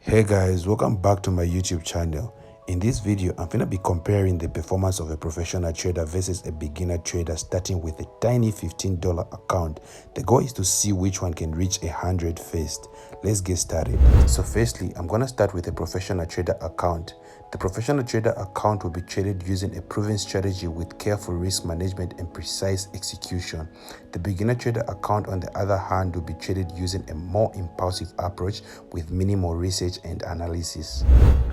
Hey guys, welcome back to my YouTube channel. In this video, I'm gonna be comparing the performance of a professional trader versus a beginner trader starting with a tiny $15 account. The goal is to see which one can reach 100 first. Let's get started. So firstly, I'm gonna start with a professional trader account. The professional trader account will be traded using a proven strategy with careful risk management and precise execution. The beginner trader account, on the other hand, will be traded using a more impulsive approach with minimal research and analysis.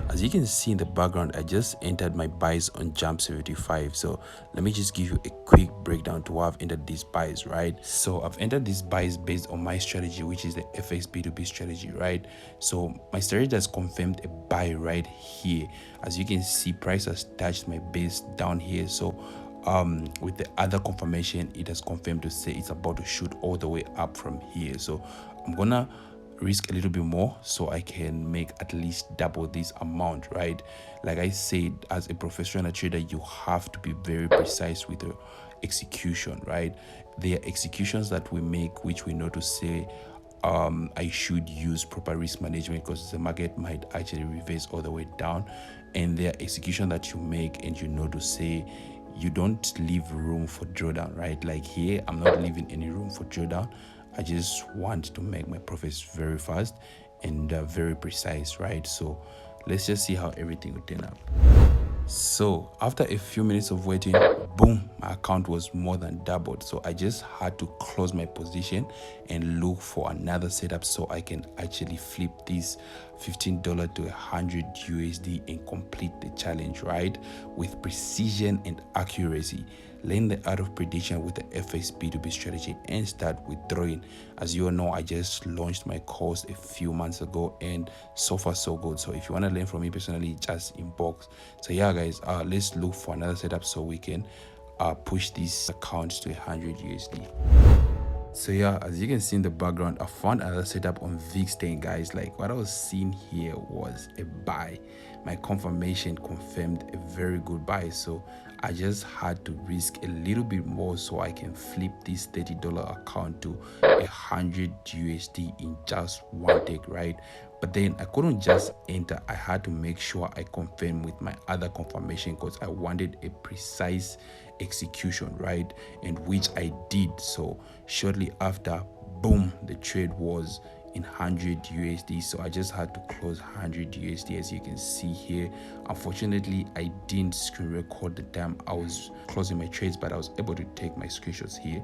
As you can see in the background, I just entered my buys on Jump 75. So let me just give you a quick breakdown to how I've entered these buys, right? So I've entered these buys based on my strategy, which is the FX B2B strategy, right? So my strategy has confirmed a buy right here. As you can see, price has touched my base down here. So with the other confirmation, it has confirmed to say it's about to shoot all the way up from here. So I'm gonna risk a little bit more so I can make at least double this amount, right? Like I said, as a professional trader, you have to be very precise with the execution, right? There are executions that we make which we know to say I should use proper risk management because the market might actually reverse all the way down, and there are execution that you make and you know to say you don't leave room for drawdown, right? Like here, I'm not leaving any room for drawdown. I just want to make my profits very fast and very precise, right? So let's just see how everything will turn out. So after a few minutes of waiting, boom, my account was more than doubled. So I just had to close my position and look for another setup so I can actually flip this $15 to 100 USD and complete the challenge, right? With precision and accuracy. Learn the art of prediction with the FX B2B strategy and start withdrawing. As you all know, I just launched my course a few months ago and so far so good. So if you want to learn from me personally, just inbox. So yeah guys, let's look for another setup so we can push this account to 100 USD. So yeah, as you can see in the background, I found another setup on VIX10, guys. Like what I was seeing here was a buy. My confirmation confirmed a very good buy, so I just had to risk a little bit more so I can flip this $30 account to 100 USD in just one take, right? But then I couldn't just enter. I had to make sure I confirm with my other confirmation because I wanted a precise execution, right? And which I did. So shortly after, boom, the trade was in 100 USD. So I just had to close 100 USD, as you can see here. Unfortunately, I didn't screen record the time I was closing my trades, but I was able to take my screenshots here.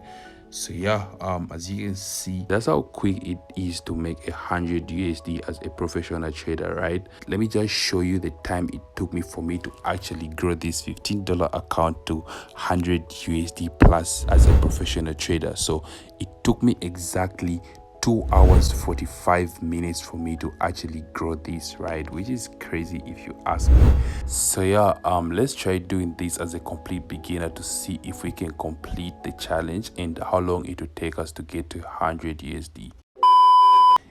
So yeah, as you can see, that's how quick it is to make 100 USD as a professional trader, right? Let me just show you the time it took me for me to actually grow this $15 account to 100 USD plus as a professional trader. So it took me exactly 2 hours 45 minutes for me to actually grow this, right? Which is crazy if you ask me. So yeah, let's try doing this as a complete beginner to see if we can complete the challenge and how long it will take us to get to 100 USD.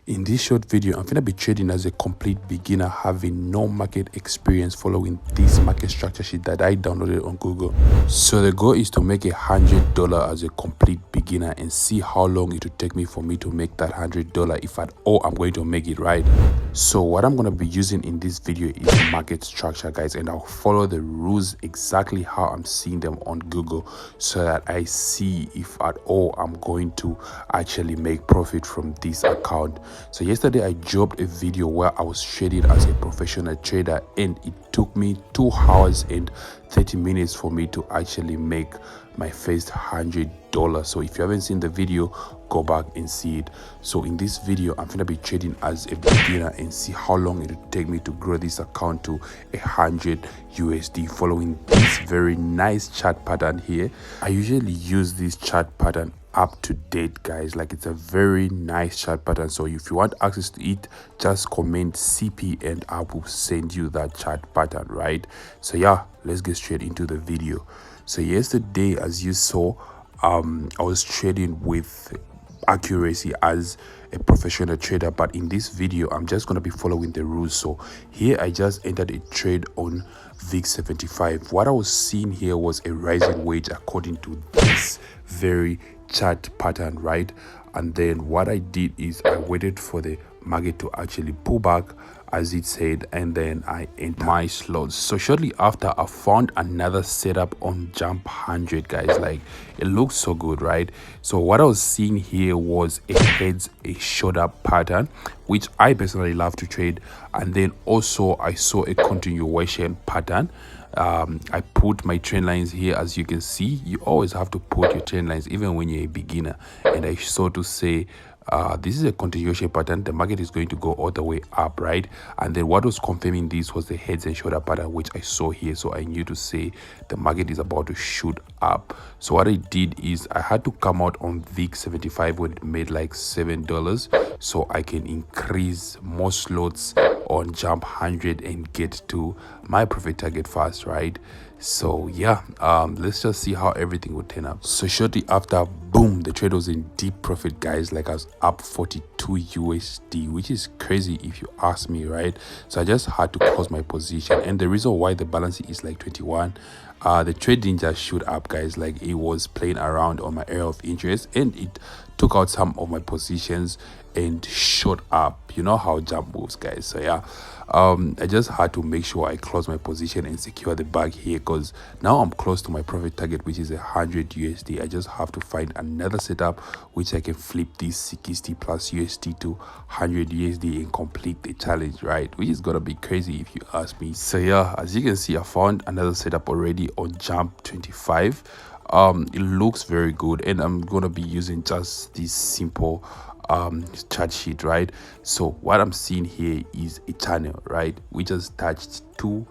In this short video, I'm gonna be trading as a complete beginner, having no market experience, following this market structure sheet that I downloaded on Google. So the goal is to make $100 as a complete beginner and see how long it will take me for me to make that $100, if at all I'm going to make it, right? So what I'm gonna be using in this video is market structure, guys, and I'll follow the rules exactly how I'm seeing them on Google so that I see if at all I'm going to actually make profit from this account. So yesterday I dropped a video where I was trading as a professional trader and it took me 2 hours and 30 minutes for me to actually make my first $100. So if you haven't seen the video, go back and see it. So in this video, I'm gonna be trading as a beginner and see how long it will take me to grow this account to 100 USD, following this very nice chart pattern here. I usually use this chart pattern up to date, guys. Like it's a very nice chart pattern. So if you want access to it, just comment CP and I will send you that chart pattern, right? So yeah, let's get straight into the video. So yesterday, as you saw, I was trading with accuracy as a professional trader, but in this video I'm just going to be following the rules. So here I just entered a trade on VIX 75. What I was seeing here was a rising wedge according to this very chart pattern, right? And then what I did is I waited for the market to actually pull back as it said, and then I enter my slots. So shortly after, I found another setup on jump 100, guys. Like, it looks so good, right? So what I was seeing here was a heads a shoulder pattern, which I personally love to trade. And then also I saw a continuation pattern. I put my trend lines here. As you can see, you always have to put your trend lines even when you're a beginner. And I saw to say this is a continuation pattern. The market is going to go all the way up, right? And then what was confirming this was the heads and shoulder pattern, which I saw here. So I knew to say the market is about to shoot up. So what I did is I had to come out on VIX 75 when it made like $7, so I can increase more slots on jump 100 and get to my profit target fast, right? So yeah, let's just see how everything would turn up. So shortly after, boom, the trade was in deep profit, guys. Like, I was up 42 USD, which is crazy if you ask me, right? So I just had to close my position. And the reason why the balance is like 21, the trade didn't just shoot up, guys. Like, it was playing around on my area of interest, and it took out some of my positions and shot up. You know how jump moves, guys. So yeah, I just had to make sure I close my position and secure the bag here, because now I'm close to my profit target, which is 100 USD. I just have to find another setup which I can flip this 60 plus USD to 100 USD and complete the challenge, right? Which is gonna be crazy if you ask me. So yeah, as you can see, I found another setup already on jump 25. It looks very good, and I'm gonna be using just this simple chart sheet, right? So what I'm seeing here is a channel, right? We just touched two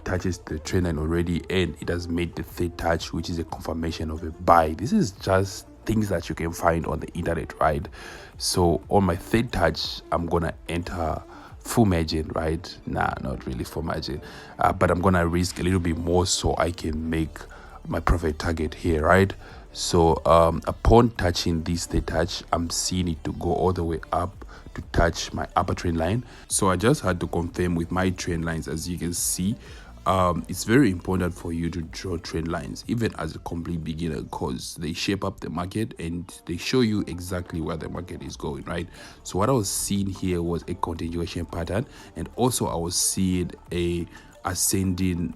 touches the trend line already, and it has made the third touch, which is a confirmation of a buy. This is just things that you can find on the internet, right? So on my third touch, I'm gonna enter full margin, right? Nah, not really full margin, but I'm gonna risk a little bit more so I can make my profit target here, right? So upon touching this third touch, I'm seeing it to go all the way up to touch my upper trend line. So I just had to confirm with my trend lines. As you can see, it's very important for you to draw trend lines even as a complete beginner, because they shape up the market and they show you exactly where the market is going, right? So what I was seeing here was a continuation pattern, and also I was seeing a ascending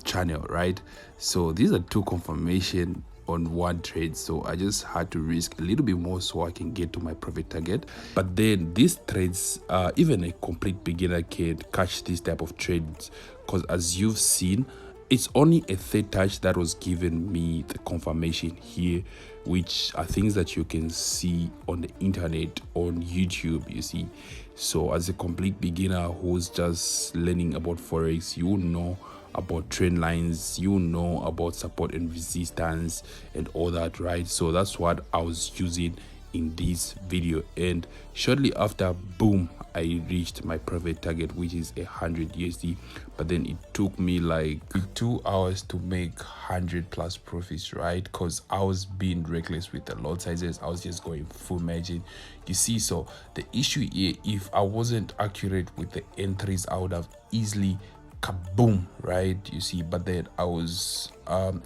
channel, right? So these are two confirmation on one trade, so I just had to risk a little bit more so I can get to my profit target. But then these trades, even a complete beginner can catch this type of trades, because as you've seen, it's only a third touch that was giving me the confirmation here, which are things that you can see on the internet, on YouTube, you see. So as a complete beginner who's just learning about forex, you know about trend lines, you know about support and resistance and all that, right? So that's what I was using in this video, and shortly after, boom, I reached my profit target, which is 100 USD. But then it took me like 2 hours to make 100 plus profits, right? Because I was being reckless with the lot sizes. I was just going full margin, you see. So the issue here, if I wasn't accurate with the entries, I would have easily kaboom, right? You see, but then I was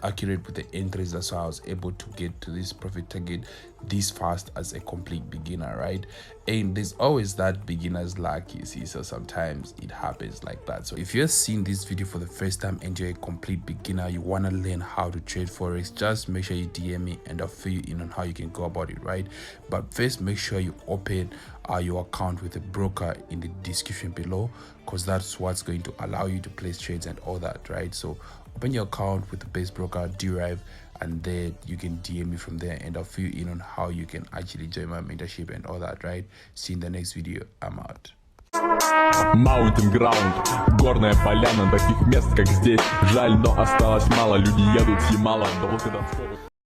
accurate with the entries. That's why I was able to get to this profit target this fast as a complete beginner, right? And there's always that beginner's luck, you see. So sometimes it happens like that. So if you're seeing this video for the first time and you're a complete beginner, you want to learn how to trade forex, just make sure you DM me and I'll fill you in on how you can go about it, right? But first, make sure you open your account with a broker in the description below, because that's what's going to allow you to place trades and all that, right? So open your account with the best broker, Derive, and then you can DM me from there and I'll fill you in on how you can actually join my mentorship and all that, right? See you in the next video. I'm out. Mountain ground, горная поляна, таких мест как здесь жаль, но осталось мало, люди едут с Ямала, долго до